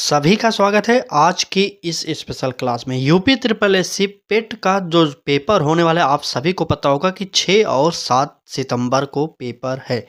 सभी का स्वागत है आज की इस स्पेशल क्लास में। यूपी ट्रिपल एससी पेट का जो पेपर होने वाला है, आप सभी को पता होगा कि 6 और 7 सितंबर को पेपर है।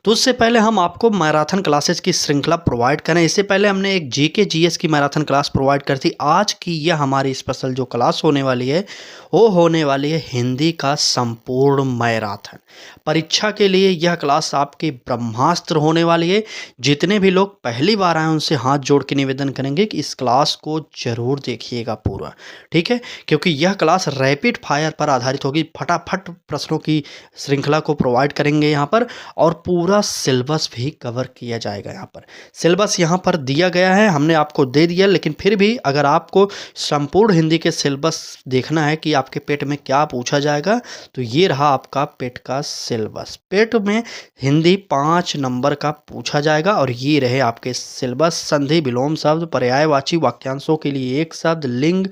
तो उससे पहले हम आपको मैराथन क्लासेस की श्रृंखला प्रोवाइड करें। इससे पहले हमने एक जीके जीएस की मैराथन क्लास प्रोवाइड कर थी। आज की यह हमारी स्पेशल जो क्लास होने वाली है वो होने वाली है हिंदी का संपूर्ण मैराथन। परीक्षा के लिए यह क्लास आपकी ब्रह्मास्त्र होने वाली है। जितने भी लोग पहली बार आए उनसे हाथ जोड़ के निवेदन करेंगे कि इस क्लास को जरूर देखिएगा पूरा, ठीक है, क्योंकि यह क्लास रैपिड फायर पर आधारित होगी। फटाफट प्रश्नों की श्रृंखला को प्रोवाइड करेंगे यहाँ पर, और पूरा सिलेबस भी कवर किया जाएगा। यहाँ पर सिलेबस यहाँ पर दिया गया है, हमने आपको दे दिया, लेकिन फिर भी अगर आपको संपूर्ण हिंदी के सिलेबस देखना है कि आपके पेट में क्या पूछा जाएगा, तो ये रहा आपका पेट का सिलेबस। पेट में हिंदी 5 नंबर का पूछा जाएगा और ये रहे आपके सिलेबस। संधि, विलोम शब्द, पर्यायवाची वाक्यांशों के लिए एक शब्द, लिंग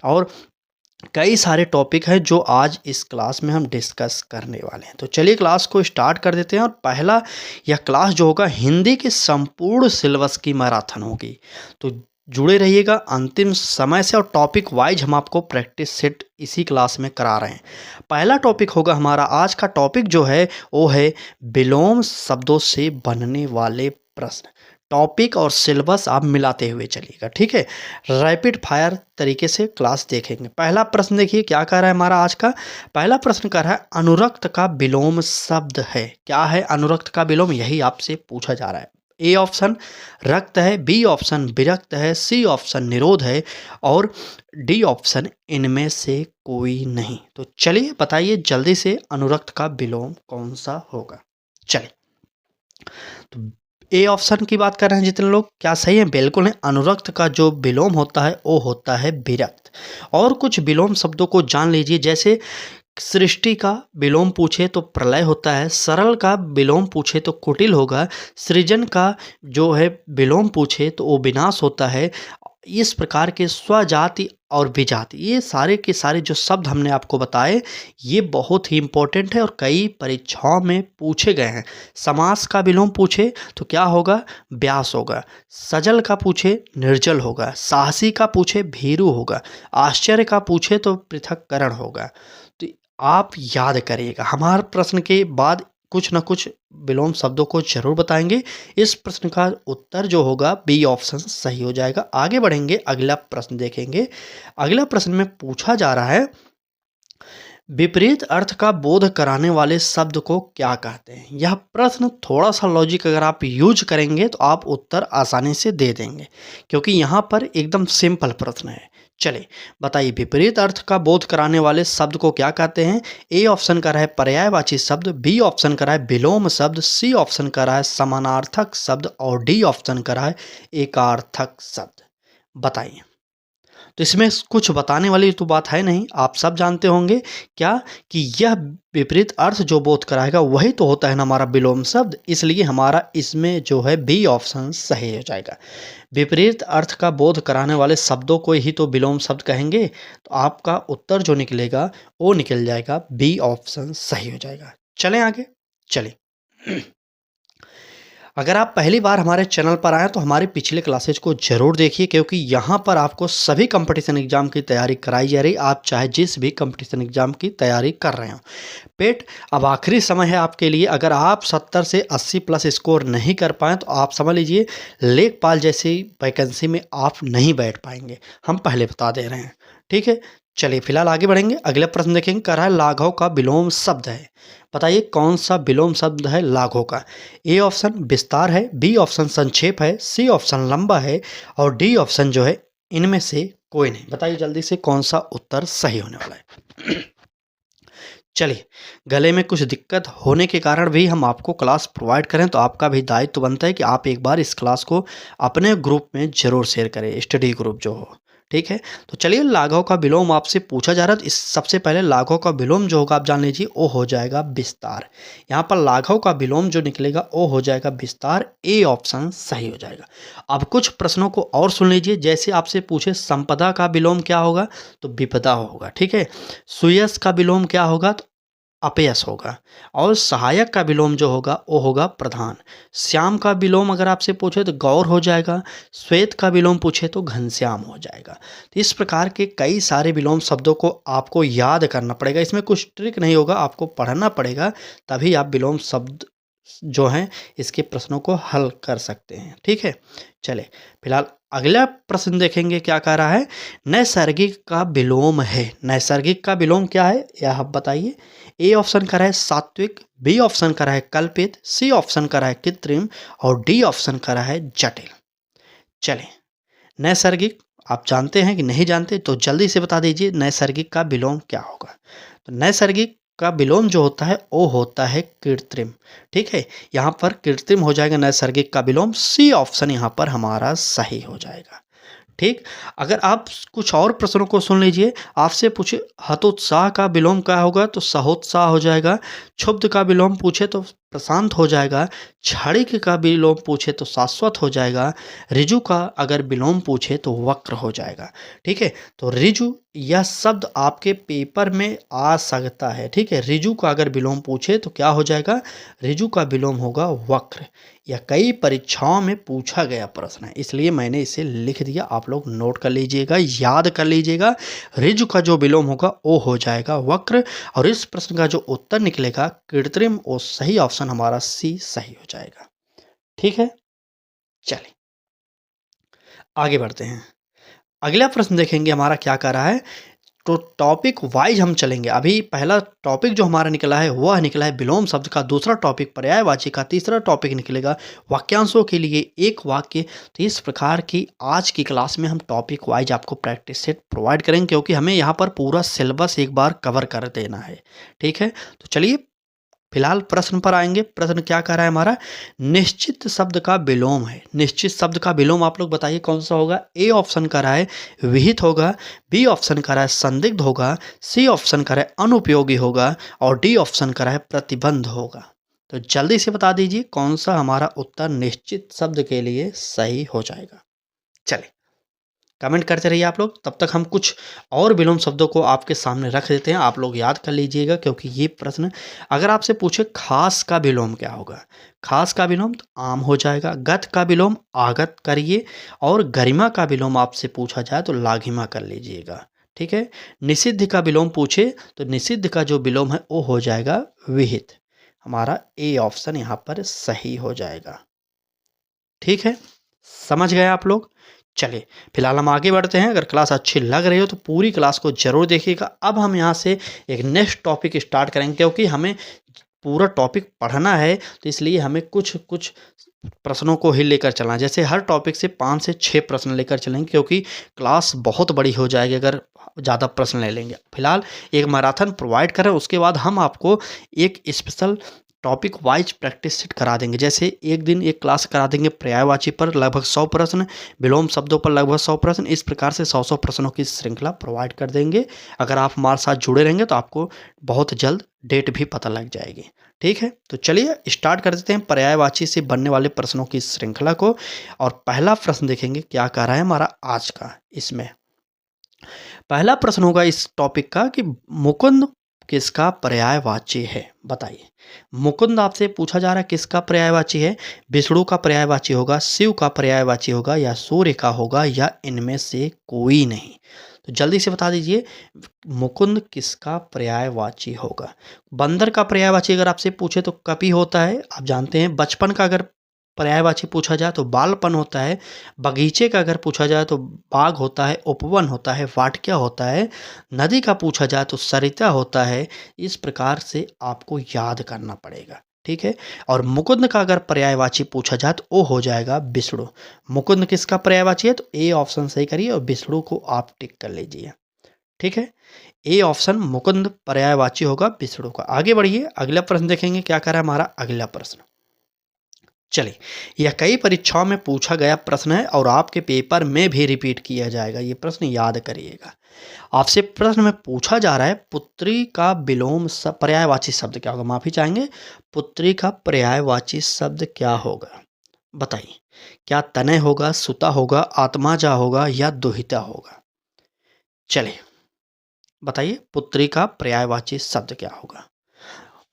और कई सारे टॉपिक हैं जो आज इस क्लास में हम डिस्कस करने वाले हैं। तो चलिए क्लास को स्टार्ट कर देते हैं। और पहला यह क्लास जो होगा हिंदी के संपूर्ण सिलेबस की मैराथन होगी, तो जुड़े रहिएगा अंतिम समय से। और टॉपिक वाइज हम आपको प्रैक्टिस सेट इसी क्लास में करा रहे हैं। पहला टॉपिक होगा हमारा आज का टॉपिक जो है वो है विलोम शब्दों से बनने वाले प्रश्न। टॉपिक और सिलेबस आप मिलाते हुए चलिएगा, ठीक है। रैपिड फायर तरीके से क्लास देखेंगे। पहला प्रश्न देखिए क्या कह रहा है हमारा आज का। पहला प्रश्न कह रहा है अनुरक्त का विलोम शब्द है। क्या है अनुरक्त का विलोम, यही आपसे पूछा जा रहा है। ए ऑप्शन रक्त है, बी ऑप्शन विरक्त है, सी ऑप्शन निरोध है और डी ऑप्शन इनमें से कोई नहीं। तो चलिए बताइए जल्दी से अनुरक्त का विलोम कौन सा होगा। चलिए, तो ए ऑप्शन की बात कर रहे हैं जितने लोग, क्या सही है? बिल्कुल है। अनुरक्त का जो विलोम होता है वो होता है विरक्त। और कुछ विलोम शब्दों को जान लीजिए, जैसे सृष्टि का विलोम पूछे तो प्रलय होता है, सरल का विलोम पूछे तो कुटिल होगा, सृजन का जो है विलोम पूछे तो वो विनाश होता है। इस प्रकार के स्वजाति और विजाति, ये सारे के सारे जो शब्द हमने आपको बताए ये बहुत ही इंपॉर्टेंट है और कई परीक्षाओं में पूछे गए हैं। समास का विलोम पूछे तो क्या होगा? व्यास होगा। सजल का पूछे निर्जल होगा। साहसी का पूछे भीरू होगा। आश्चर्य का पूछे तो पृथक्करण होगा। तो आप याद करिएगा, हमारे प्रश्न के बाद कुछ न कुछ विलोम शब्दों को जरूर बताएंगे। इस प्रश्न का उत्तर जो होगा बी ऑप्शन सही हो जाएगा। आगे बढ़ेंगे, अगला प्रश्न देखेंगे। अगला प्रश्न में पूछा जा रहा है विपरीत अर्थ का बोध कराने वाले शब्द को क्या कहते हैं। यह प्रश्न थोड़ा सा लॉजिक अगर आप यूज करेंगे तो आप उत्तर आसानी से दे देंगे, क्योंकि यहाँ पर एकदम सिंपल प्रश्न है। चलिए बताइए विपरीत अर्थ का बोध कराने वाले शब्द को क्या कहते हैं। ए ऑप्शन का रहा है पर्यायवाची शब्द, बी ऑप्शन का रहा है विलोम शब्द, सी ऑप्शन का रहा है समानार्थक शब्द और डी ऑप्शन का रहा है एकार्थक शब्द। बताइए। तो इसमें कुछ बताने वाली तो बात है नहीं, आप सब जानते होंगे क्या कि यह विपरीत अर्थ जो बोध कराएगा वही तो होता है ना हमारा विलोम शब्द। इसलिए हमारा इसमें जो है बी ऑप्शन सही हो जाएगा। विपरीत अर्थ का बोध कराने वाले शब्दों को ही तो विलोम शब्द कहेंगे, तो आपका उत्तर जो निकलेगा वो निकल जाएगा बी ऑप्शन सही हो जाएगा। चलें आगे। चलिए, अगर आप पहली बार हमारे चैनल पर आएँ तो हमारे पिछले क्लासेज को ज़रूर देखिए, क्योंकि यहाँ पर आपको सभी कंपटीशन एग्जाम की तैयारी कराई जा रही। आप चाहे जिस भी कंपटीशन एग्जाम की तैयारी कर रहे हो, पेट अब आखिरी समय है आपके लिए। अगर आप 70 से 80 प्लस स्कोर नहीं कर पाएँ तो आप समझ लीजिए लेखपाल जैसी वैकेंसी में आप नहीं बैठ पाएंगे, हम पहले बता दे रहे हैं, ठीक है। चलिए फिलहाल आगे बढ़ेंगे। अगला प्रश्न देखेंगे, कह रहा है लाघव का विलोम शब्द है। बताइए कौन सा विलोम शब्द है लाघव का। ए ऑप्शन विस्तार है, बी ऑप्शन संक्षेप है, सी ऑप्शन लंबा है और डी ऑप्शन जो है इनमें से कोई नहीं। बताइए जल्दी से कौन सा उत्तर सही होने वाला है। चलिए, गले में कुछ दिक्कत होने के कारण भी हम आपको क्लास प्रोवाइड करें, तो आपका भी दायित्व बनता है कि आप एक बार इस क्लास को अपने ग्रुप में जरूर शेयर करें, स्टडी ग्रुप जो हो, ठीक है। तो चलिए लाघव का विलोम आपसे पूछा जा रहा है, तो इस सबसे पहले लाघव का विलोम जो होगा आप जान लीजिए वो हो जाएगा विस्तार। यहाँ पर लाघव का विलोम जो निकलेगा वो हो जाएगा विस्तार। ए ऑप्शन सही हो जाएगा। अब कुछ प्रश्नों को और सुन लीजिए, जैसे आपसे पूछे संपदा का विलोम क्या होगा तो विपदा होगा, ठीक है। सुयस का विलोम क्या होगा तो अपयश होगा। और सहायक का विलोम जो होगा वो होगा प्रधान। श्याम का विलोम अगर आपसे पूछे तो गौर हो जाएगा। श्वेत का विलोम पूछे तो घनश्याम हो जाएगा। तो इस प्रकार के कई सारे विलोम शब्दों को आपको याद करना पड़ेगा। इसमें कुछ ट्रिक नहीं होगा, आपको पढ़ना पड़ेगा, तभी आप विलोम शब्द जो हैं इसके प्रश्नों को हल कर सकते हैं। ठीक है, चले फिलहाल अगला प्रश्न देखेंगे क्या कह रहा है। नैसर्गिक का विलोम है। नैसर्गिक का विलोम क्या है यह आप बताइए। ए ऑप्शन कर रहा है सात्विक, बी ऑप्शन कर रहा है कल्पित, सी ऑप्शन कर रहा है कृत्रिम और डी ऑप्शन कर रहा है जटिल। चलें, नैसर्गिक आप जानते हैं कि नहीं जानते तो जल्दी से बता दीजिए नैसर्गिक का विलोम क्या होगा। तो नैसर्गिक का विलोम जो होता है वो होता है कृत्रिम। ठीक है, यहाँ पर कृत्रिम हो जाएगा नैसर्गिक का विलोम। सी ऑप्शन यहाँ पर हमारा सही हो जाएगा। ठीक, अगर आप कुछ और प्रश्नों को सुन लीजिए। आपसे पूछे हतोत्साह का विलोम क्या होगा तो सहोत्साह हो जाएगा। क्षुब्ध का विलोम पूछे तो प्रशांत हो जाएगा। क्षणिक का विलोम पूछे तो शाश्वत हो जाएगा। ऋजु का अगर विलोम पूछे तो वक्र हो जाएगा। ठीक है, तो ऋजु यह शब्द आपके पेपर में आ सकता है। ठीक है, ऋजु का अगर विलोम पूछे तो क्या हो जाएगा, ऋजु का विलोम होगा वक्र। यह कई परीक्षाओं में पूछा गया प्रश्न है, इसलिए मैंने इसे लिख दिया। आप लोग नोट कर लीजिएगा, याद कर लीजिएगा। ऋजु का जो विलोम होगा वो हो जाएगा वक्र। और इस प्रश्न का जो उत्तर निकलेगा कृत्रिम, और सही ऑप्शन हमारा सी सही हो जाएगा। ठीक है, चलिए आगे बढ़ते हैं। अगला प्रश्न देखेंगे हमारा क्या कर रहा है। तो टॉपिक वाइज हम चलेंगे। अभी पहला टॉपिक जो हमारा निकला है वह निकला है विलोम शब्द का, दूसरा टॉपिक पर्यायवाची का, तीसरा टॉपिक निकलेगा वाक्यांशों के लिए एक वाक्य। तो इस प्रकार की आज की क्लास में हम टॉपिक वाइज आपको प्रैक्टिस सेट प्रोवाइड करेंगे, क्योंकि हमें यहाँ पर पूरा सिलेबस एक बार कवर कर देना है। ठीक है, तो चलिए फिलहाल प्रश्न पर आएंगे। प्रश्न क्या कह रहा है हमारा, निश्चित शब्द का विलोम है। निश्चित शब्द का विलोम आप लोग बताइए कौन सा होगा। ए ऑप्शन कह रहा है विहित होगा, बी ऑप्शन कह रहा है संदिग्ध होगा, सी ऑप्शन कह रहा है अनुपयोगी होगा और डी ऑप्शन कह रहा है प्रतिबंध होगा। तो जल्दी से बता दीजिए कौन सा हमारा उत्तर निश्चित शब्द के लिए सही हो जाएगा। चलिए कमेंट करते रहिए आप लोग, तब तक हम कुछ और विलोम शब्दों को आपके सामने रख देते हैं। आप लोग याद कर लीजिएगा, क्योंकि ये प्रश्न अगर आपसे पूछे खास का विलोम क्या होगा। खास का विलोम तो आम हो जाएगा। गत का विलोम आगत करिए और गरिमा का विलोम आपसे पूछा जाए तो लाघिमा कर लीजिएगा। ठीक है, निषिद्ध का विलोम पूछे तो निषिद्ध का जो विलोम है वो हो जाएगा विहित। हमारा ए ऑप्शन यहाँ पर सही हो जाएगा। ठीक है, समझ गए आप लोग। चलिए फिलहाल हम आगे बढ़ते हैं। अगर क्लास अच्छी लग रही हो तो पूरी क्लास को जरूर देखिएगा। अब हम यहाँ से एक नेक्स्ट टॉपिक स्टार्ट करेंगे, क्योंकि हमें पूरा टॉपिक पढ़ना है, तो इसलिए हमें कुछ कुछ प्रश्नों को ही लेकर चलना है। जैसे हर टॉपिक से 5 से 6 प्रश्न लेकर चलेंगे, क्योंकि क्लास बहुत बड़ी हो जाएगी अगर ज़्यादा प्रश्न ले लेंगे। फिलहाल एक मैराथन प्रोवाइड करें, उसके बाद हम आपको एक special topic wise practice set करा देंगे। जैसे एक दिन एक क्लास करा देंगे पर्यायवाची पर लगभग 100 प्रश्न, विलोम शब्दों पर लगभग 100 प्रश्न। इस प्रकार से 100 प्रश्नों की श्रृंखला प्रोवाइड कर देंगे। अगर आप हमारे साथ जुड़े रहेंगे तो आपको बहुत जल्द डेट भी पता लग जाएगी। ठीक है, तो चलिए स्टार्ट कर देते हैं पर्यायवाची से बनने वाले प्रश्नों की श्रृंखला को। और पहला प्रश्न देखेंगे क्या कह रहा है हमारा आज का। इसमें पहला प्रश्न होगा इस टॉपिक का कि मुकुंद किसका पर्यायवाची है, बताइए। मुकुंद आपसे पूछा जा रहा है किसका पर्यायवाची है। विष्णु का पर्यायवाची होगा, शिव का पर्यायवाची होगा, या सूर्य का होगा, या इनमें से कोई नहीं। तो जल्दी से बता दीजिए मुकुंद किसका पर्यायवाची होगा। बंदर का पर्यायवाची अगर आपसे पूछे तो कपि होता है, आप जानते हैं। बचपन का अगर पर्यायवाची पूछा जाए तो बालपन होता है। बगीचे का अगर पूछा जाए तो बाग होता है, उपवन होता है, वाटिका होता है। नदी का पूछा जाए तो सरिता होता है। इस प्रकार से आपको याद करना पड़ेगा। ठीक है, और मुकुंद का अगर पर्यायवाची पूछा जाए तो वो हो जाएगा विष्णु। मुकुंद किसका पर्यायवाची है तो ए ऑप्शन सही करिए और विष्णु को आप टिक कर लीजिए। ठीक है, ए ऑप्शन मुकुंद पर्यायवाची होगा विष्णु का। आगे बढ़िए, अगला प्रश्न देखेंगे क्या कर रहा है हमारा अगला प्रश्न। चलिए, यह कई परीक्षाओं में पूछा गया प्रश्न है और आपके पेपर में भी रिपीट किया जाएगा। ये प्रश्न याद करिएगा। आपसे प्रश्न में पूछा जा रहा है पुत्री का विलोम पर्यायवाची शब्द क्या होगा। माफी चाहेंगे, पुत्री का पर्यायवाची शब्द क्या होगा, बताइए। क्या तनय होगा, सुता होगा, आत्माजा होगा, या दुहिता होगा। चलिए बताइए पुत्री का पर्यायवाची शब्द क्या होगा।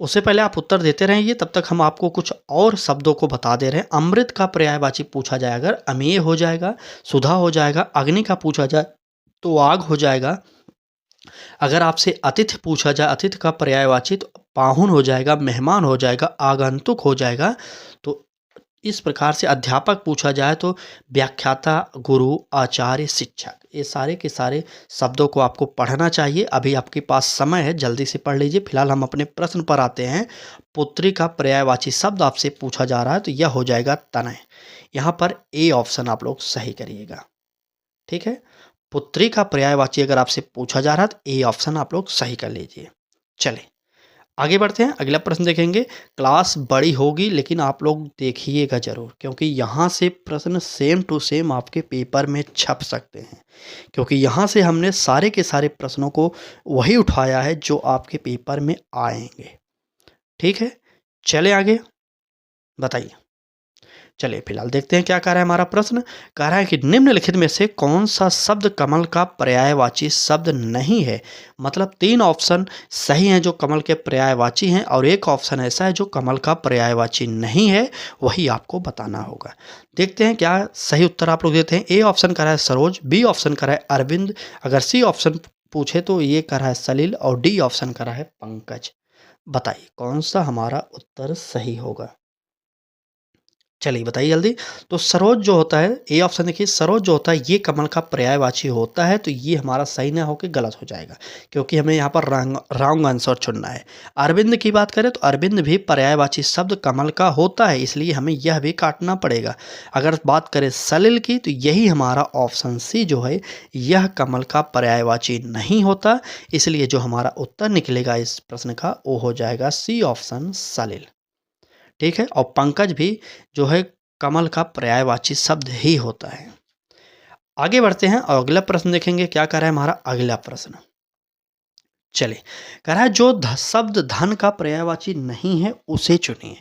उससे पहले आप उत्तर देते रहेंगे, तब तक हम आपको कुछ और शब्दों को बता दे रहे हैं। अमृत का पर्यायवाची पूछा जाए अगर अमेय हो जाएगा, सुधा हो जाएगा, अग्नि का पूछा जाए तो आग हो जाएगा। अगर आपसे अतिथि पूछा जाए, अतिथि का पर्यायवाची तो पाहुन हो जाएगा, मेहमान हो जाएगा, आगंतुक हो जाएगा। तो इस प्रकार से अध्यापक पूछा जाए तो व्याख्याता, गुरु, आचार्य, शिक्षक, ये सारे के सारे शब्दों को आपको पढ़ना चाहिए। अभी आपके पास समय है, जल्दी से पढ़ लीजिए। फिलहाल हम अपने प्रश्न पर आते हैं। पुत्री का पर्यायवाची शब्द आपसे पूछा जा रहा है तो यह हो जाएगा तनय। यहाँ पर ए ऑप्शन आप लोग सही करिएगा, ठीक है। पुत्री का पर्यायवाची अगर आपसे पूछा जा रहा है तो ए ऑप्शन आप लोग सही कर लीजिए। चलिए आगे बढ़ते हैं, अगला प्रश्न देखेंगे। क्लास बड़ी होगी लेकिन आप लोग देखिएगा ज़रूर, क्योंकि यहाँ से प्रश्न सेम टू सेम आपके पेपर में छप सकते हैं। क्योंकि यहाँ से हमने सारे के सारे प्रश्नों को वही उठाया है जो आपके पेपर में आएंगे, ठीक है। चले आगे, बताइए। चलिए फिलहाल देखते हैं क्या कह रहा है हमारा प्रश्न। कह रहा है कि निम्नलिखित में से कौन सा शब्द कमल का पर्यायवाची शब्द नहीं है। मतलब 3 ऑप्शन सही हैं जो कमल के पर्यायवाची हैं और एक ऑप्शन ऐसा है जो कमल का पर्यायवाची नहीं है, वही आपको बताना होगा। देखते हैं क्या सही उत्तर आप लोग देते हैं। ए ऑप्शन कह रहा है सरोज, बी ऑप्शन कह रहा है अरविंद, अगर सी ऑप्शन पूछे तो ये कह रहा है सलील और डी ऑप्शन कह रहा है पंकज। बताइए कौन सा हमारा उत्तर सही होगा। चलिए बताइए जल्दी। तो सरोज जो होता है, ए ऑप्शन देखिए, सरोज जो होता है ये कमल का पर्यायवाची होता है, तो ये हमारा सही ना होकर गलत हो जाएगा, क्योंकि हमें यहाँ पर रॉन्ग आंसर चुनना है। अरविंद की बात करें तो अरविंद भी पर्यायवाची शब्द कमल का होता है, इसलिए हमें यह भी काटना पड़ेगा। अगर बात करें सलिल की तो यही हमारा ऑप्शन सी जो है यह कमल का पर्यायवाची नहीं होता, इसलिए जो हमारा उत्तर निकलेगा इस प्रश्न का वो हो जाएगा सी ऑप्शन सलिल, ठीक है। और पंकज भी जो है कमल का पर्यायवाची शब्द ही होता है। आगे बढ़ते हैं और अगला प्रश्न देखेंगे क्या कह रहा है हमारा अगला प्रश्न। चलिए कह रहा है जो शब्द धन का पर्यायवाची नहीं है उसे चुनिए।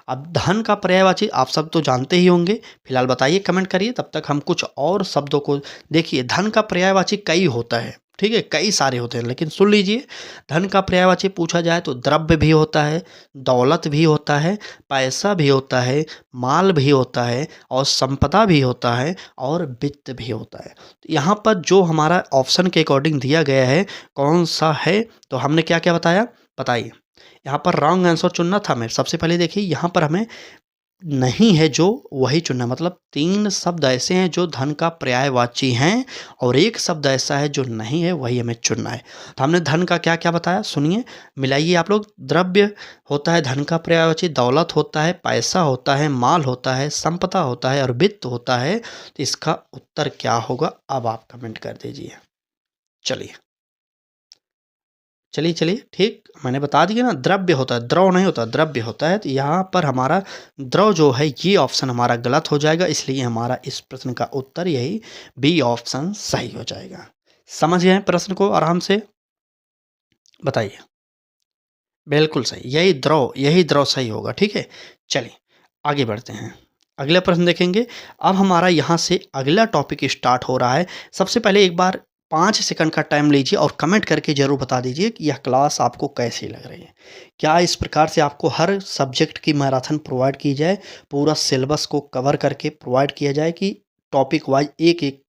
अब धन का पर्यायवाची आप सब तो जानते ही होंगे, फिलहाल बताइए, कमेंट करिए, तब तक हम कुछ और शब्दों को देखिए। धन का पर्यायवाची कई होता है, ठीक है, कई सारे होते हैं, लेकिन सुन लीजिए। धन का पर्यायवाची पूछा जाए तो द्रव्य भी होता है, दौलत भी होता है, पैसा भी होता है, माल भी होता है और संपदा भी होता है और वित्त भी होता है। तो यहाँ पर जो हमारा ऑप्शन के अकॉर्डिंग दिया गया है कौन सा है, तो हमने क्या क्या बताया, बताइए। यहाँ पर रॉन्ग आंसर चुनना था हमें। सबसे पहले देखिए यहाँ पर हमें नहीं है जो वही चुनना, मतलब 3 शब्द ऐसे हैं जो धन का पर्यायवाची हैं और एक शब्द ऐसा है जो नहीं है, वही हमें चुनना है। तो हमने धन का क्या क्या बताया, सुनिए, मिलाइए आप लोग। द्रव्य होता है धन का पर्यायवाची, दौलत होता है, पैसा होता है, माल होता है, संपदा होता है और वित्त होता है। तो इसका उत्तर क्या होगा अब आप कमेंट कर दीजिए। चलिए चलिए चलिए, ठीक, मैंने बता दिया ना, द्रव्य होता है, द्रव नहीं होता, द्रव्य होता है। तो यहाँ पर हमारा द्रव जो है ये ऑप्शन हमारा गलत हो जाएगा, इसलिए हमारा इस प्रश्न का उत्तर यही बी ऑप्शन सही हो जाएगा। समझ गए प्रश्न को आराम से, बताइए। बिल्कुल सही, यही द्रव सही होगा, ठीक है। चलिए आगे बढ़ते हैं, अगला प्रश्न देखेंगे। अब हमारा यहाँ से अगला टॉपिक स्टार्ट हो रहा है। सबसे पहले एक बार 5 सेकंड का टाइम लीजिए और कमेंट करके ज़रूर बता दीजिए कि यह क्लास आपको कैसी लग रही है। क्या इस प्रकार से आपको हर सब्जेक्ट की मैराथन प्रोवाइड की जाए, पूरा सिलेबस को कवर करके प्रोवाइड किया जाए, कि टॉपिक वाइज एक एक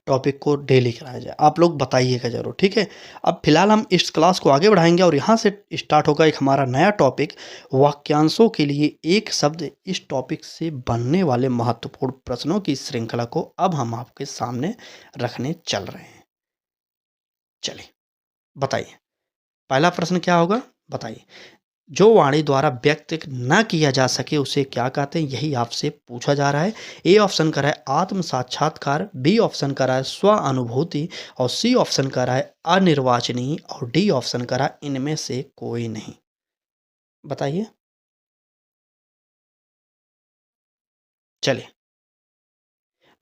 टॉपिक को डेली कराया जाए, आप लोग बताइएगा ज़रूर, ठीक है। अब फिलहाल हम इस क्लास को आगे बढ़ाएंगे और यहाँ से स्टार्ट होगा एक हमारा नया टॉपिक, वाक्यांशों के लिए एक शब्द। इस टॉपिक से बनने वाले महत्वपूर्ण प्रश्नों की श्रृंखला को अब हम आपके सामने रखने चल रहे हैं। चलिए बताइए पहला प्रश्न क्या होगा, बताइए। जो वाणी द्वारा व्यक्त न किया जा सके उसे क्या कहते हैं, यही आपसे पूछा जा रहा है। ए ऑप्शन का है आत्म साक्षात्कार, बी ऑप्शन का है स्व अनुभूति और सी ऑप्शन का है अनिर्वाचनीय और डी ऑप्शन का है इनमें से कोई नहीं। बताइए। चलिए,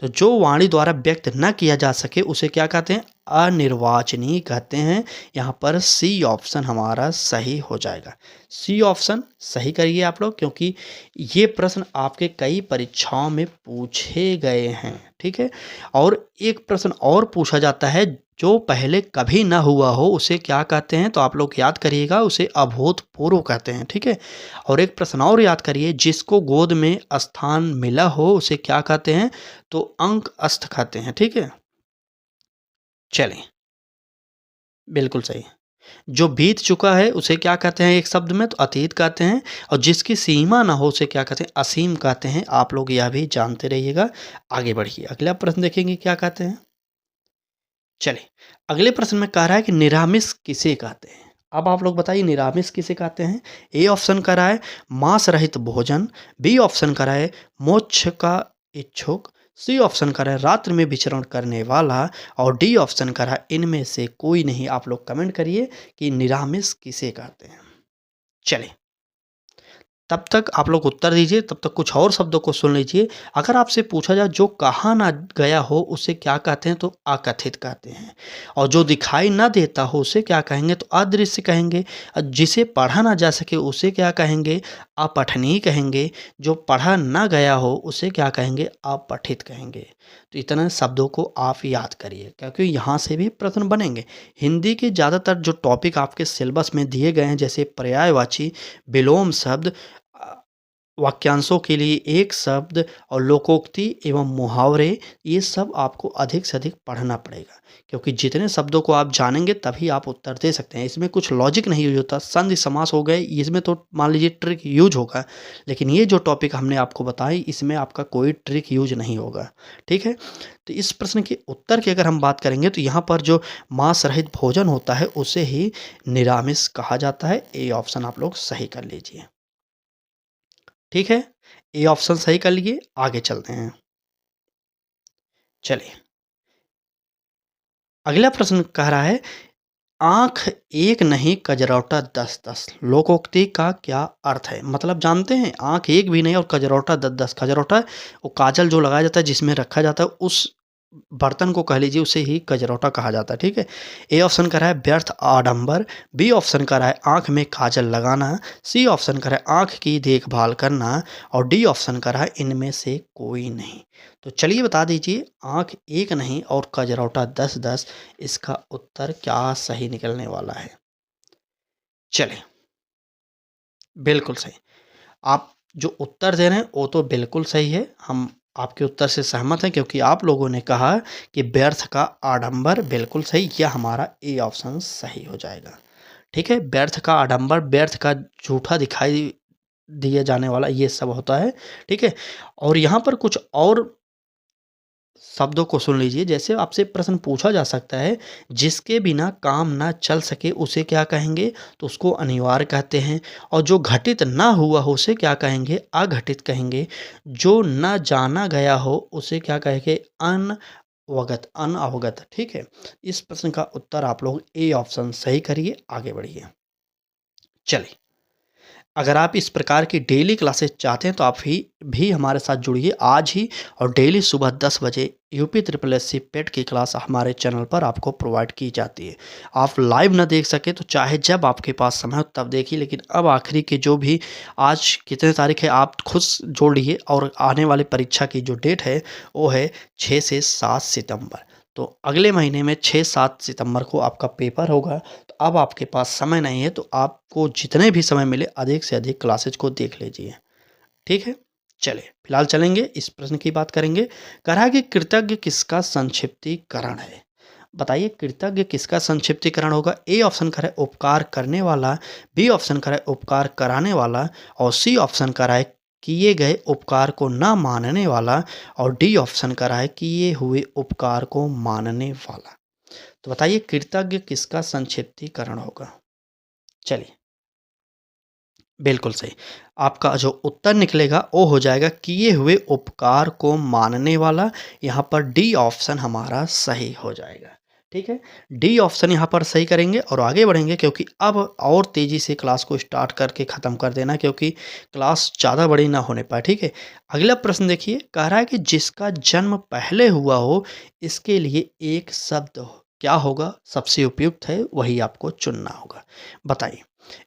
तो जो वाणी द्वारा व्यक्त न किया जा सके उसे क्या कहते हैं, अनिर्वाचनीय कहते हैं। यहाँ पर सी ऑप्शन हमारा सही हो जाएगा। सी ऑप्शन सही करिए आप लोग, क्योंकि ये प्रश्न आपके कई परीक्षाओं में पूछे गए हैं, ठीक है। और एक प्रश्न और पूछा जाता है जो पहले कभी ना हुआ हो उसे क्या कहते हैं? तो आप लोग याद करिएगा, उसे अभूतपूर्व कहते हैं, ठीक है? और एक प्रश्न और याद करिए, जिसको गोद में स्थान मिला हो उसे क्या कहते हैं? तो अंकस्थ कहते हैं, ठीक है? चलिए, बिल्कुल सही। जो बीत चुका है उसे क्या कहते हैं एक शब्द में? तो अतीत कहते हैं। और जिसकी सीमा ना हो उसे क्या कहते हैं? असीम कहते हैं। आप लोग यह भी जानते रहिएगा। आगे बढ़िए, अगला प्रश्न देखेंगे क्या कहते हैं। चलिए, अगले प्रश्न में कह रहा है कि निरामिष किसे कहते हैं? अब आप लोग बताइए निरामिष किसे कहते हैं? ए ऑप्शन कह रहा है मांस रहित भोजन, बी ऑप्शन कह रहा है मोक्ष का इच्छुक, सी ऑप्शन कह रहा है रात्रि में विचरण करने वाला, और डी ऑप्शन कह रहा है इनमें से कोई नहीं। आप लोग कमेंट करिए कि निरामिष किसे कहते हैं। चलिए, तब तक आप लोग उत्तर दीजिए, तब तक कुछ और शब्दों को सुन लीजिए। अगर आपसे पूछा जाए जो कहा ना गया हो उसे क्या कहते हैं? तो अकथित कहते हैं। और जो दिखाई ना देता हो उसे क्या कहेंगे? तो अदृश्य कहेंगे। जिसे पढ़ा ना जा सके उसे क्या कहेंगे? अपठनीय कहेंगे। जो पढ़ा ना गया हो उसे क्या कहेंगे? अपठित कहेंगे। तो इतने शब्दों को आप याद करिए, क्योंकि यहाँ से भी प्रश्न बनेंगे। हिंदी के ज़्यादातर जो टॉपिक आपके सिलेबस में दिए गए हैं, जैसे पर्यायवाची, विलोम शब्द, अ, वाक्यांशों के लिए एक शब्द और लोकोक्ति एवं मुहावरे, ये सब आपको अधिक से अधिक पढ़ना पड़ेगा, क्योंकि जितने शब्दों को आप जानेंगे तभी आप उत्तर दे सकते हैं। इसमें कुछ लॉजिक नहीं यूज होता, संधि समास हो गए, इसमें तो मान लीजिए ट्रिक यूज होगा, लेकिन ये जो टॉपिक हमने आपको बताई इसमें आपका कोई ट्रिक यूज नहीं होगा, ठीक है? तो इस प्रश्न के उत्तर की अगर हम बात करेंगे तो यहाँ पर जो मांस रहित भोजन होता है उसे ही निरामिष कहा जाता है। ए ऑप्शन आप लोग सही कर लीजिए, ठीक है? ए ऑप्शन सही कर लिए, आगे चलते हैं। चलिए, अगला प्रश्न कह रहा है आँख एक नहीं कजरौटा 10-10 लोकोक्ति का क्या अर्थ है? मतलब जानते हैं, आँख एक भी नहीं और कजरौटा 10-10। कजरौटा वो काजल जो लगाया जाता है जिसमें रखा जाता है, उस बर्तन को कह लीजिए, उसे ही कजरौटा कहा जाता है, ठीक है? ए ऑप्शन कह रहा है व्यर्थ आडंबर, बी ऑप्शन कह रहा है आँख में काजल लगाना, सी ऑप्शन कह रहा है आँख की देखभाल करना, और डी ऑप्शन कह रहा है इनमें से कोई नहीं। तो चलिए बता दीजिए, आँख एक नहीं और कजरौटा 10-10, इसका उत्तर क्या सही निकलने वाला है? चलिए, बिल्कुल सही। आप जो उत्तर दे रहे हैं वो तो बिल्कुल सही है। हम आपके उत्तर से सहमत हैं, क्योंकि आप लोगों ने कहा कि व्यर्थ का आडंबर, बिल्कुल सही। यह हमारा ए ऑप्शन सही हो जाएगा, ठीक है? व्यर्थ का आडंबर, व्यर्थ का झूठा दिखाई दिया जाने वाला, ये सब होता है, ठीक है? और यहाँ पर कुछ और शब्दों को सुन लीजिए। जैसे आपसे प्रश्न पूछा जा सकता है, जिसके बिना काम ना चल सके उसे क्या कहेंगे? तो उसको अनिवार्य कहते हैं। और जो घटित ना हुआ हो उसे क्या कहेंगे? अघटित कहेंगे। जो न जाना गया हो उसे क्या कहेंगे? अनवगत, अनअवगत, ठीक है? इस प्रश्न का उत्तर आप लोग ए ऑप्शन सही करिए, आगे बढ़िए। चलिए, अगर आप इस प्रकार की डेली क्लासेस चाहते हैं तो आप भी हमारे साथ जुड़िए आज ही, और डेली सुबह 10 बजे यूपी ट्रिपल एस सी पेट की क्लास हमारे चैनल पर आपको प्रोवाइड की जाती है। आप लाइव ना देख सके तो चाहे जब आपके पास समय हो तब देखिए, लेकिन अब आखिरी के जो भी, आज कितने तारीख है आप खुद जोड़ लीजिए, और आने वाली परीक्षा की जो डेट है वो है 6 से 7 सितंबर। तो अगले महीने में 6-7 सितंबर को आपका पेपर होगा। तो अब आपके पास समय नहीं है, तो आपको जितने भी समय मिले अधिक से अधिक क्लासेज को देख लीजिए, ठीक है? चलिए, फिलहाल चलेंगे, इस प्रश्न की बात करेंगे। कह रहा है कि कृतज्ञ किसका संक्षिप्तीकरण है? बताइए, कृतज्ञ किसका संक्षिप्तीकरण होगा? ए ऑप्शन कह रहा है उपकार करने वाला, बी ऑप्शन कह रहा है उपकार कराने वाला, और सी ऑप्शन कह रहा है किए गए उपकार को ना मानने वाला, और डी ऑप्शन कह रहा है किए हुए उपकार को मानने वाला। तो बताइए कृतज्ञ किसका संक्षिप्तीकरण होगा? चलिए, बिल्कुल सही। आपका जो उत्तर निकलेगा वो हो जाएगा किए हुए उपकार को मानने वाला। यहाँ पर डी ऑप्शन हमारा सही हो जाएगा, ठीक है? डी ऑप्शन यहाँ पर सही करेंगे और आगे बढ़ेंगे, क्योंकि अब और तेज़ी से क्लास को स्टार्ट करके ख़त्म कर देना, क्योंकि क्लास ज़्यादा बड़ी ना होने पाए, ठीक है? अगला प्रश्न देखिए, कह रहा है कि जिसका जन्म पहले हुआ हो इसके लिए एक शब्द हो, क्या होगा? सबसे उपयुक्त है वही आपको चुनना होगा। बताइए।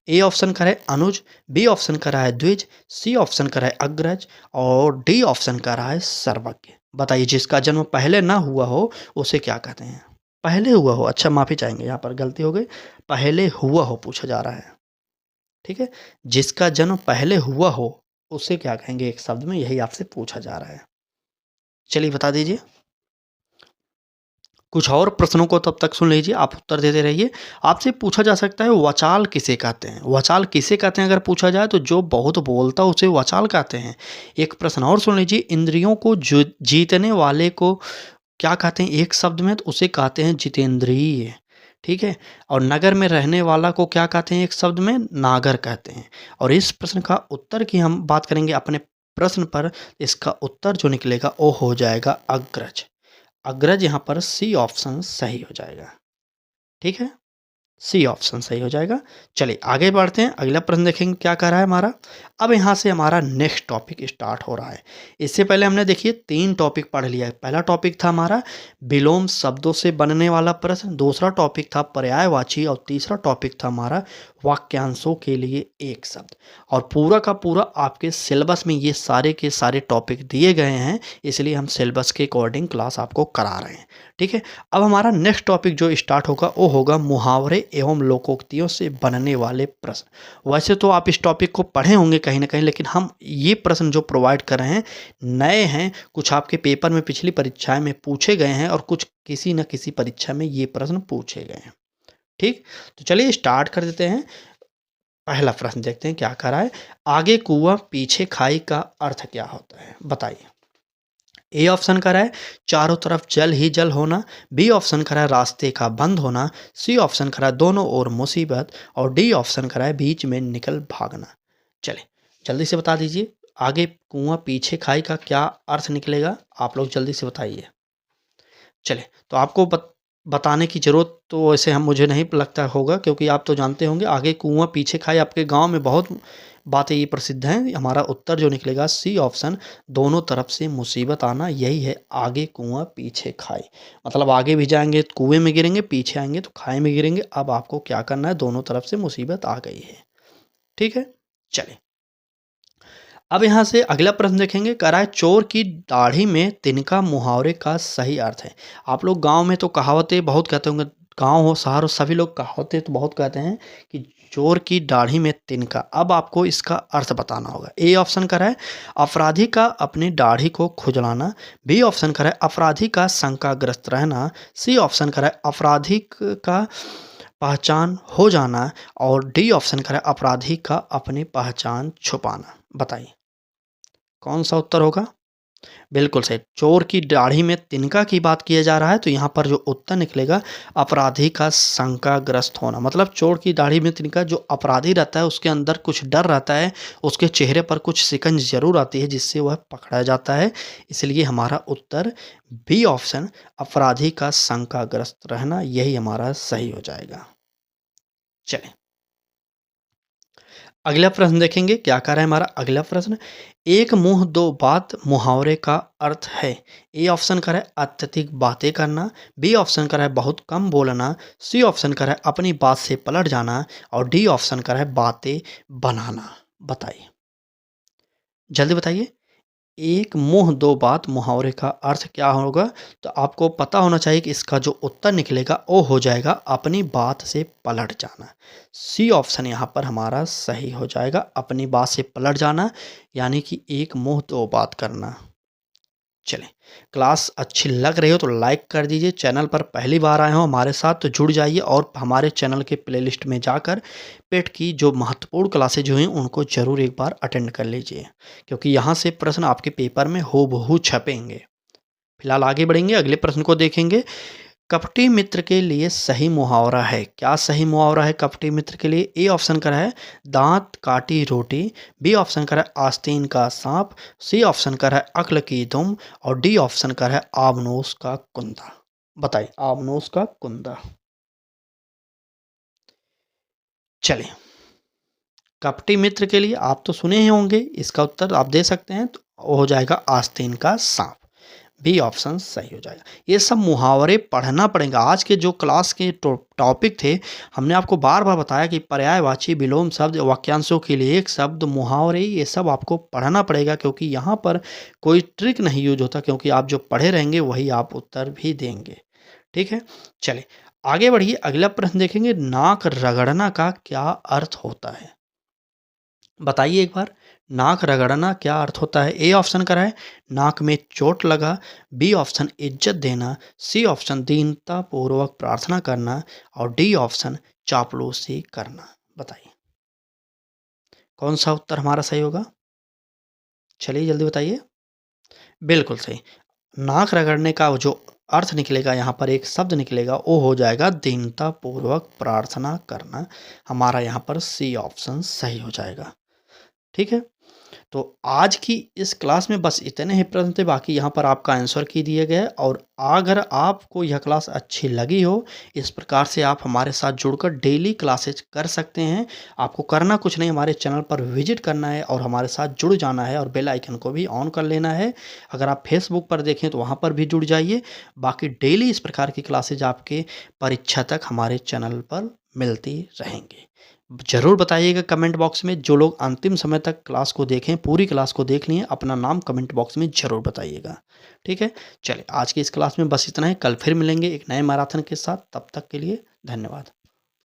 ए ऑप्शन कह रहा है अनुज, बी ऑप्शन कह रहा है द्विज, सी ऑप्शन कह रहा है अग्रज, और डी ऑप्शन कह रहा है सर्वज्ञ। बताइए, जिसका जन्म पहले ना हुआ हो उसे क्या कहते हैं? पहले हुआ हो, अच्छा माफ़ी चाहेंगे, यहाँ पर गलती हो गई, पहले हुआ हो पूछा जा रहा है, ठीक है? जिसका जन्म पहले हुआ हो, उसे क्या कहेंगे एक शब्द में, यही आपसे पूछा जा रहा है। चलिए बता दीजिए। कुछ और प्रश्नों को तब तक सुन लीजिए, आप उत्तर देते रहिए। आपसे पूछा जा सकता है वाचाल किसे कहते हैं? वाचाल किसे कहते हैं अगर पूछा जाए तो जो बहुत बोलता है उसे वाचाल कहते हैं। एक प्रश्न और सुन लीजिए, इंद्रियों को जो जीतने वाले को क्या कहते हैं एक शब्द में? तो उसे कहते हैं जितेंद्रिय, ठीक है? और नगर में रहने वाला को क्या कहते हैं एक शब्द में? नागर कहते हैं। और इस प्रश्न का उत्तर की हम बात करेंगे अपने प्रश्न पर, इसका उत्तर जो निकलेगा वो हो जाएगा अग्रज। अग्रज यहाँ पर सी ऑप्शन सही हो जाएगा, ठीक है? सी ऑप्शन सही हो जाएगा। चलिए आगे बढ़ते हैं, अगला प्रश्न देखेंगे क्या कह रहा है हमारा। अब यहाँ से हमारा नेक्स्ट टॉपिक स्टार्ट हो रहा है। इससे पहले हमने देखिए 3 टॉपिक पढ़ लिया है। पहला टॉपिक था हमारा विलोम शब्दों से बनने वाला प्रश्न, दूसरा टॉपिक था पर्यायवाची और तीसरा टॉपिक था हमारा वाक्यांशों के लिए एक शब्द। और पूरा का पूरा आपके सिलेबस में ये सारे के सारे टॉपिक दिए गए हैं, इसलिए हम सिलेबस के अकॉर्डिंग क्लास आपको करा रहे हैं, ठीक है? अब हमारा नेक्स्ट टॉपिक जो स्टार्ट होगा वो होगा मुहावरे एवं लोकोक्तियों से बनने वाले प्रश्न। वैसे तो आप इस टॉपिक को पढ़े होंगे कहीं ना कहीं, लेकिन हम ये प्रश्न जो प्रोवाइड कर रहे हैं नए हैं, कुछ आपके पेपर में पिछली परीक्षाएं में पूछे गए हैं और कुछ किसी न किसी परीक्षा में ये प्रश्न पूछे गए हैं, ठीक? तो चलिए स्टार्ट कर देते हैं। पहला प्रश्न देखते हैं क्या कह रहा है। आगे कुआं पीछे खाई का अर्थ क्या होता है, बताइए। ए ऑप्शन कह रहा है चारों तरफ जल ही जल होना, बी ऑप्शन कह रहा है रास्ते का बंद होना, सी ऑप्शन कह रहा है दोनों ओर मुसीबत, और डी ऑप्शन कह रहा है बीच में निकल भागना। चले जल्दी से बता दीजिए, आगे कुआं पीछे खाई का क्या अर्थ निकलेगा, आप लोग जल्दी से बताइए। चले तो आपको बताने की ज़रूरत तो वैसे हम मुझे नहीं लगता होगा, क्योंकि आप तो जानते होंगे आगे कुआं पीछे खाई आपके गांव में बहुत बातें ये प्रसिद्ध हैं। हमारा उत्तर जो निकलेगा सी ऑप्शन, दोनों तरफ से मुसीबत आना, यही है आगे कुआं पीछे खाई। मतलब आगे भी जाएंगे तो कुएं में गिरेंगे, पीछे आएंगे तो खाई में गिरेंगे। अब आपको क्या करना है, दोनों तरफ से मुसीबत आ गई है, ठीक है? चलिए अब यहाँ से अगला प्रश्न देखेंगे, कह रहा है चोर की दाढ़ी में तिनका मुहावरे का सही अर्थ है। आप लोग गांव में तो कहावतें बहुत कहते होंगे, गांव हो शहर हो सभी लोग कहावतें तो बहुत कहते हैं कि चोर की दाढ़ी में तिनका। अब आपको इसका अर्थ बताना होगा। ए ऑप्शन कह रहा है अपराधी का अपनी दाढ़ी को खुजलाना, बी ऑप्शन कह रहा है अपराधी का शंकाग्रस्त रहना, सी ऑप्शन कह रहा है अपराधी का पहचान हो जाना, और डी ऑप्शन कह रहा है अपराधी का अपनी पहचान छुपाना। बताइए कौन सा उत्तर होगा? बिल्कुल सही, चोर की दाढ़ी में तिनका की बात किया जा रहा है, तो यहाँ पर जो उत्तर निकलेगा अपराधी का शंकाग्रस्त होना। मतलब चोर की दाढ़ी में तिनका, जो अपराधी रहता है उसके अंदर कुछ डर रहता है, उसके चेहरे पर कुछ शिकंज जरूर आती है जिससे वह पकड़ा जाता है। इसलिए हमारा उत्तर बी ऑप्शन अपराधी का शंकाग्रस्त रहना, यही हमारा सही हो जाएगा। चलें अगला प्रश्न देखेंगे क्या कह रहा है हमारा अगला प्रश्न। एक मुंह दो बात मुहावरे का अर्थ है। ए ऑप्शन कर रहा है अत्यधिक बातें करना, बी ऑप्शन कर रहा है बहुत कम बोलना, सी ऑप्शन कर रहा है अपनी बात से पलट जाना, और डी ऑप्शन कर रहा है बातें बनाना। बताइए जल्दी बताइए। एक मुंह दो बात मुहावरे का अर्थ क्या होगा? तो आपको पता होना चाहिए कि इसका जो उत्तर निकलेगा वो हो जाएगा अपनी बात से पलट जाना। सी ऑप्शन यहाँ पर हमारा सही हो जाएगा, अपनी बात से पलट जाना, यानी कि एक मुंह दो बात करना। चलें क्लास अच्छी लग रही हो तो लाइक कर दीजिए, चैनल पर पहली बार आए हो हमारे साथ तो जुड़ जाइए, और हमारे चैनल के प्लेलिस्ट में जाकर पेट की जो महत्वपूर्ण क्लासेज जो हैं उनको ज़रूर एक बार अटेंड कर लीजिए, क्योंकि यहाँ से प्रश्न आपके पेपर में हूबहू छपेंगे। फिलहाल आगे बढ़ेंगे, अगले प्रश्न को देखेंगे। कपटी मित्र के लिए सही मुहावरा है, क्या सही मुहावरा है कपटी मित्र के लिए? ए ऑप्शन का है दांत काटी रोटी, बी ऑप्शन का है आस्तीन का सांप, सी ऑप्शन का है अक्ल की दुम, और डी ऑप्शन का है आबनोस का कुंदा। बताइए आबनोस का कुंदा। चलिए कपटी मित्र के लिए आप तो सुने ही होंगे, इसका उत्तर आप दे सकते हैं, तो वो हो जाएगा आस्तीन का सांप। बी ऑप्शन सही हो जाएगा। ये सब मुहावरे पढ़ना पड़ेगा। आज के जो क्लास के टॉपिक थे, हमने आपको बार बार बताया कि पर्यायवाची विलोम शब्द वाक्यांशों के लिए एक शब्द मुहावरे, ये सब आपको पढ़ना पड़ेगा, क्योंकि यहाँ पर कोई ट्रिक नहीं यूज होता, क्योंकि आप जो पढ़े रहेंगे वही आप उत्तर भी देंगे। ठीक है? चलिए आगे बढ़िए, अगला प्रश्न देखेंगे, नाक रगड़ना का क्या अर्थ होता है? बताइए एक बार, नाक रगड़ना क्या अर्थ होता है? ए ऑप्शन करा है नाक में चोट लगा, बी ऑप्शन इज्जत देना, सी ऑप्शन दीनतापूर्वक प्रार्थना करना और डी ऑप्शन चापलूसी करना। बताइए, कौन-सा उत्तर हमारा सही होगा? चलिए जल्दी बताइए। बिल्कुल सही। नाक रगड़ने का जो अर्थ निकलेगा, यहाँ पर एक शब्द निकलेगा, वो हो जाएगा दीनतापूर्वक प्रार्थना करना। हमारा यहाँ पर सी ऑप्शन सही हो जाएगा। ठीक है? तो आज की इस क्लास में बस इतने ही प्रश्न थे, बाकी यहाँ पर आपका आंसर की दिए गए। और अगर आपको यह क्लास अच्छी लगी हो, इस प्रकार से आप हमारे साथ जुड़कर डेली क्लासेज कर सकते हैं। आपको करना कुछ नहीं, हमारे चैनल पर विजिट करना है और हमारे साथ जुड़ जाना है और बेल आइकन को भी ऑन कर लेना है। अगर आप फेसबुक पर देखें तो वहाँ पर भी जुड़ जाइए। बाकी डेली इस प्रकार की क्लासेज आपके परीक्षा तक हमारे चैनल पर मिलती रहेंगी। ज़रूर बताइएगा कमेंट बॉक्स में, जो लोग अंतिम समय तक क्लास को देखें, पूरी क्लास को देख लिए, अपना नाम कमेंट बॉक्स में ज़रूर बताइएगा। ठीक है? चलिए आज की इस क्लास में बस इतना ही, कल फिर मिलेंगे एक नए मैराथन के साथ, तब तक के लिए धन्यवाद।